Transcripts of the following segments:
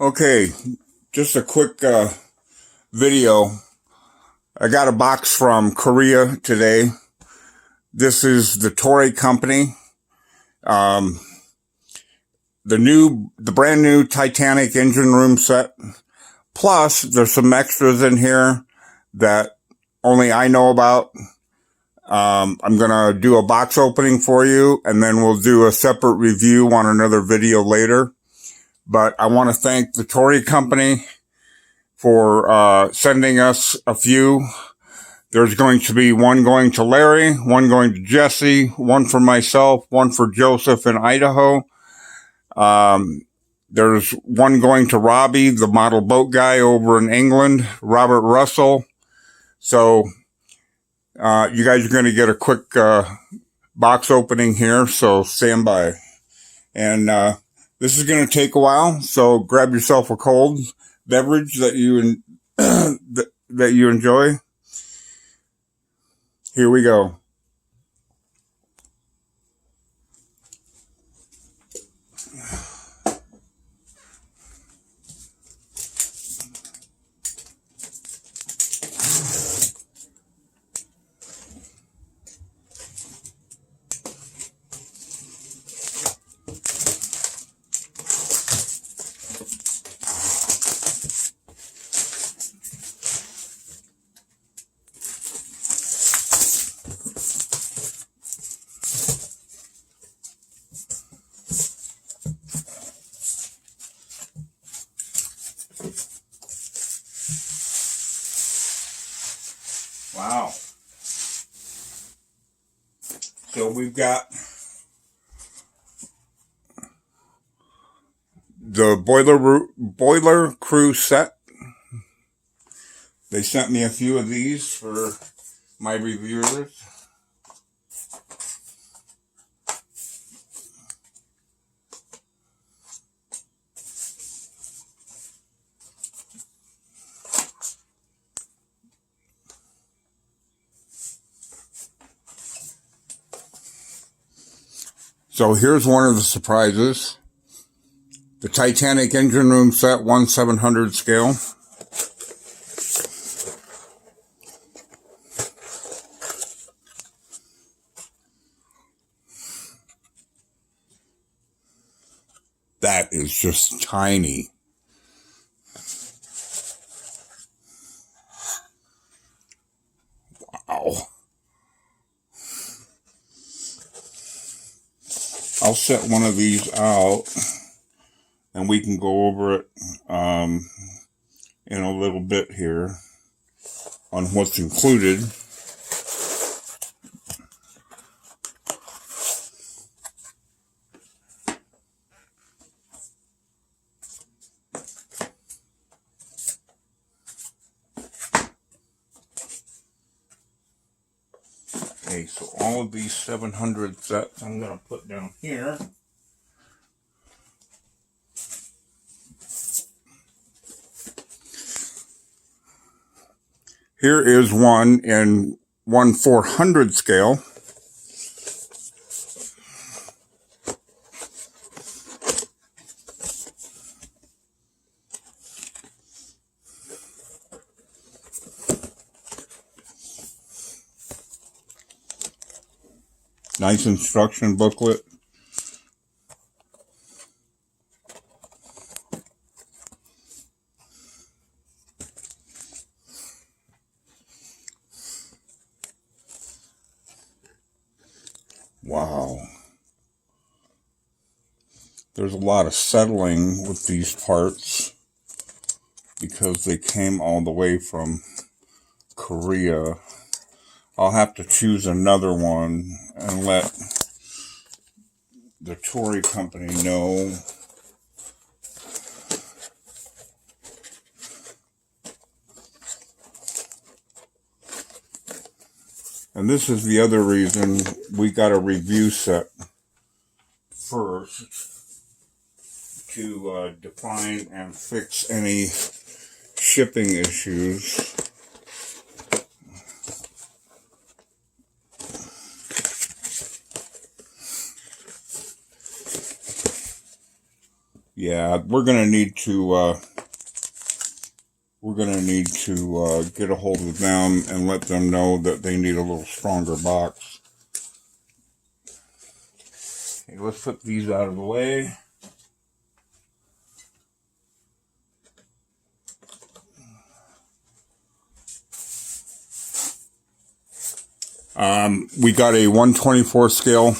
Okay, just a quick video. I got a box from Korea today. This is the Tori Company. The brand new TITANIC engine room set. Plus, there's some extras in here that only I know about. I'm gonna do a box opening for you, and then we'll do a separate review on another video later. But I want to thank the Tori Company for sending us a few. There's going to be one going to Larry, one going to Jesse, one for myself, one for Joseph in Idaho. There's one going to Robbie, the model boat guy over in England, Robert Russell. So you guys are going to get a quick box opening here, so stand by. And this is going to take a while, so grab yourself a cold beverage that you that you enjoy. Here we go. Wow. So we've got the boiler crew set. They sent me a few of these for my reviewers. So here's one of the surprises. The TITANIC Engine Room Set 1/700 scale. That is just tiny. Wow. I'll set one of these out and we can go over it in a little bit here on what's included. Okay, so all of these 700 sets I'm going to put down here. Here is one in 1/400 scale. Nice instruction booklet. Wow. There's a lot of settling with these parts because they came all the way from Korea. I'll have to choose another one and let the Tori Company know. And this is the other reason we got a review set first to define and fix any shipping issues. Yeah, we're gonna need to get a hold of them and let them know that they need a little stronger box. Okay, let's put these out of the way. We got a 124 scale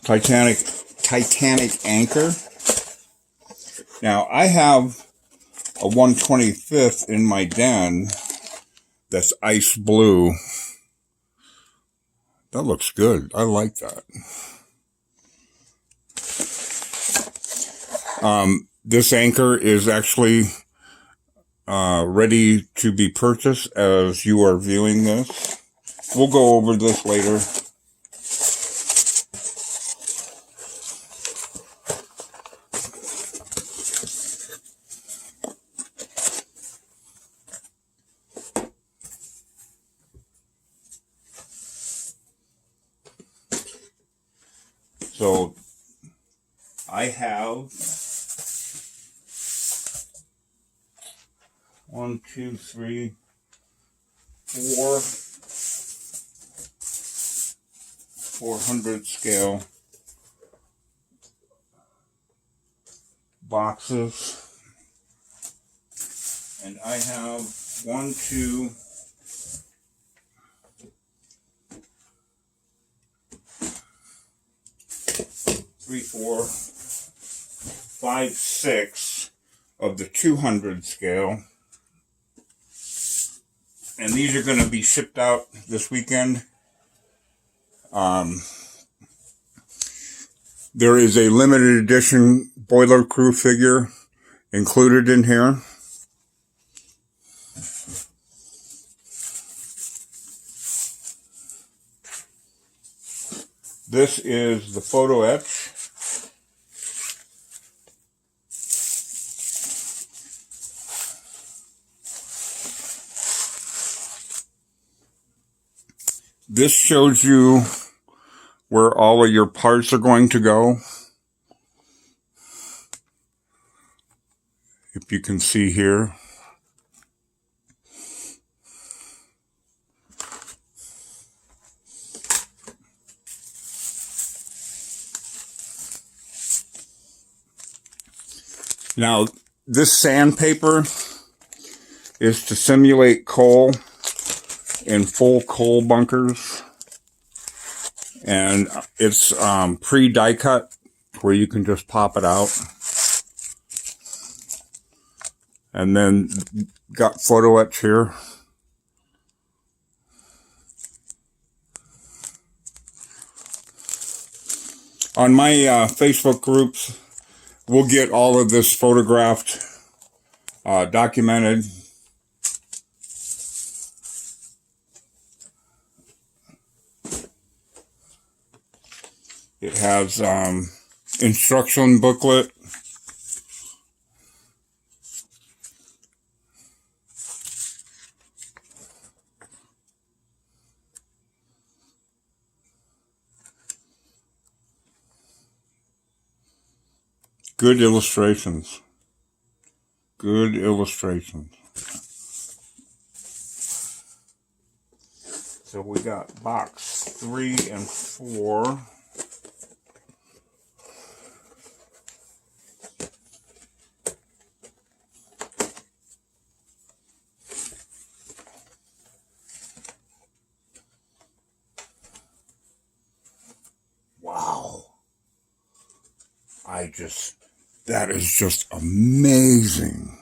Titanic anchor. Now, I have a 125th in my den that's ice blue. That looks good. I like that. This anchor is actually ready to be purchased as you are viewing this. We'll go over this later. So I have 1, 2, 3, 4 400 scale boxes, and I have 1, 2, 3, 4, 5, 6 of the 200 scale, and these are going to be shipped out this weekend. There is a limited edition Boiler Crew figure included in here. This is the photo etch. This shows you where all of your parts are going to go. If you can see here. Now, this sandpaper is to simulate coal in full coal bunkers. And it's pre-die cut where you can just pop it out. And then got photo etch here. On my Facebook groups, we'll get all of this photographed, documented. It has instruction booklet. Good illustrations. Good illustrations. So we got box 3 and 4. Wow. That is just amazing.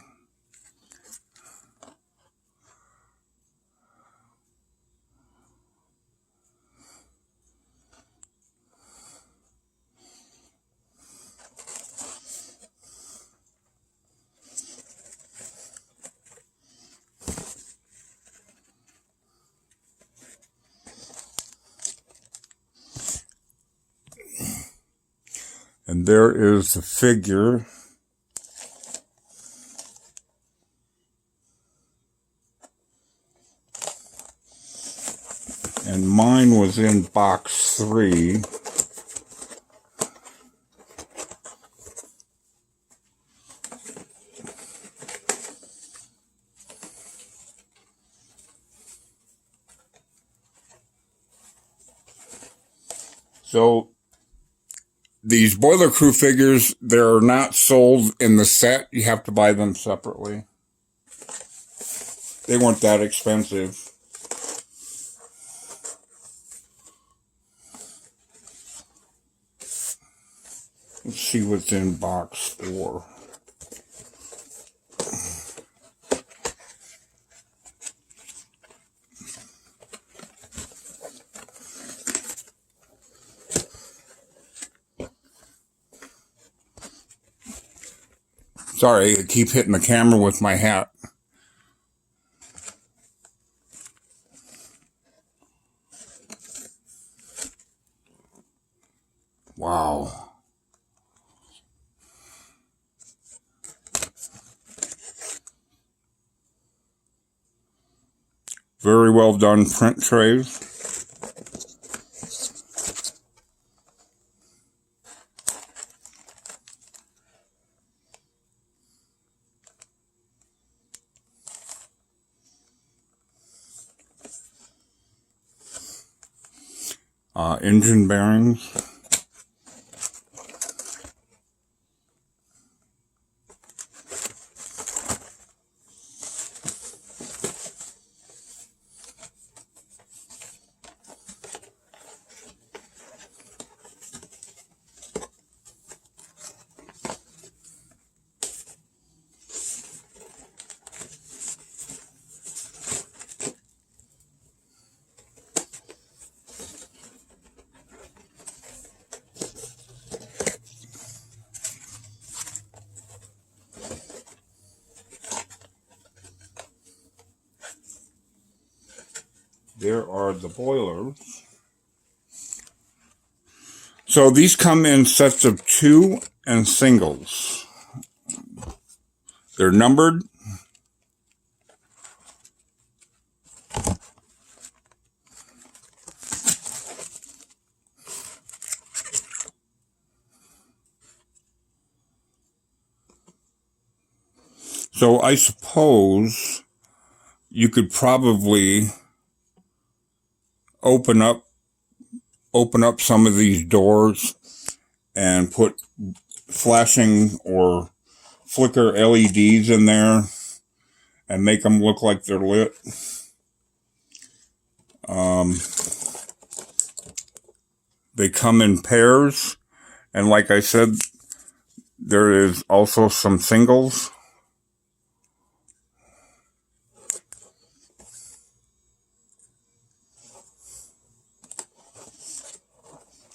And there is the figure. And mine was in box 3. So these Boiler Crew figures, they're not sold in the set. You have to buy them separately. They weren't that expensive. Let's see what's in box 4. Sorry, I keep hitting the camera with my hat. Wow. Very well done print trays. Engine bearings. There are the boilers. So these come in sets of 2 and singles. They're numbered. So I suppose you could probably open up some of these doors and put flashing or flicker LEDs in there and make them look like they're lit. They come in pairs, and like I said, there is also some singles.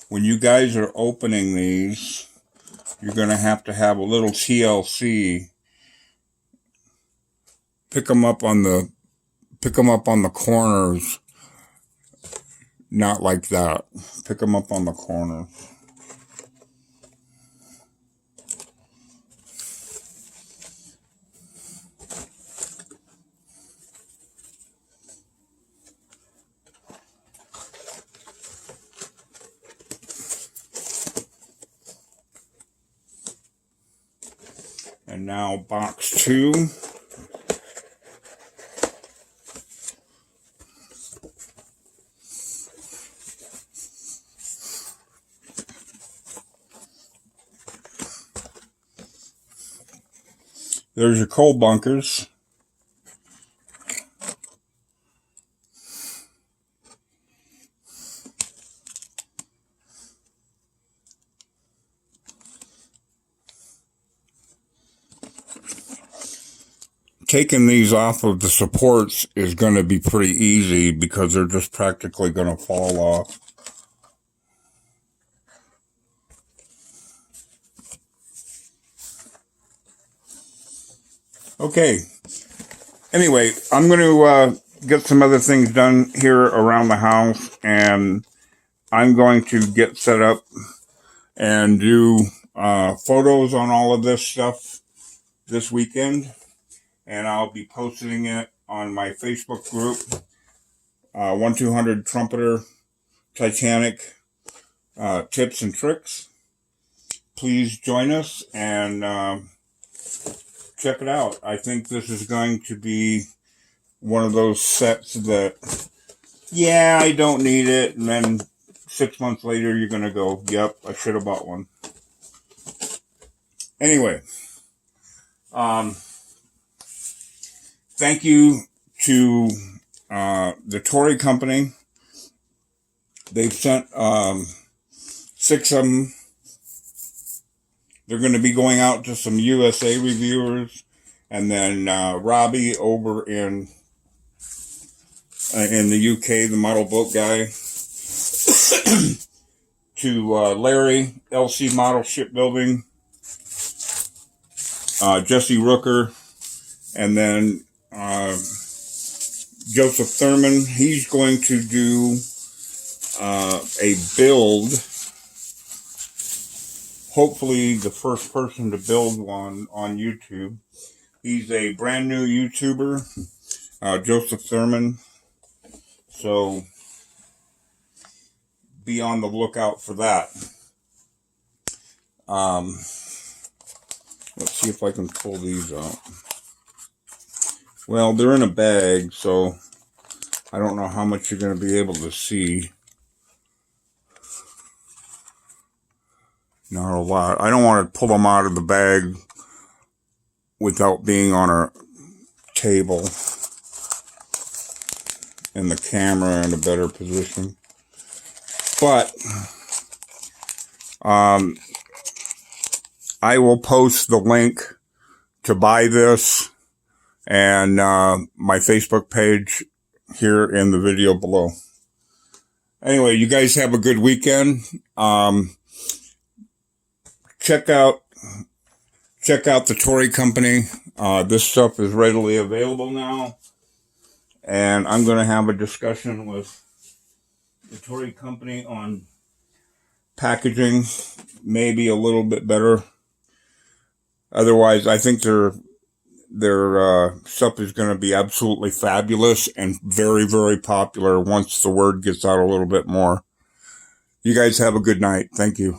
When you guys are opening these, you're going to have a little TLC. Pick them up on the corners, not like that. Pick them up on the corner. And now box 2. There's your coal bunkers. Taking these off of the supports is going to be pretty easy because they're just practically going to fall off. Okay. Anyway, I'm going to get some other things done here around the house, and I'm going to get set up and do photos on all of this stuff this weekend. And I'll be posting it on my Facebook group, 1-200 Trumpeter Titanic Tips and Tricks. Please join us and check it out. I think this is going to be one of those sets that, yeah, I don't need it, and then 6 months later, you're going to go, yep, I should have bought one. Anyway, thank you to the Tori Company. They've sent 6 of them. They're going to be going out to some USA reviewers, and then Robbie over in the UK, the model boat guy, to Larry, LC Model Shipbuilding, Jesse Rooker, and then Joseph Thurman. He's going to do a build, hopefully the first person to build one on YouTube. He's a brand new YouTuber, Joseph Thurman. So be on the lookout for that. Let's see if I can pull these out. Well, they're in a bag, so I don't know how much you're going to be able to see. Not a lot. I don't want to pull them out of the bag without being on a table and the camera in a better position. But I will post the link to buy this and my Facebook page here in the video below. Anyway, you guys have a good weekend. Check out the Tori Company. This stuff is readily available now. And I'm going to have a discussion with the Tori Company on packaging, maybe a little bit better. Otherwise, I think their stuff is going to be absolutely fabulous and very, very popular once the word gets out a little bit more. You guys have a good night. Thank you.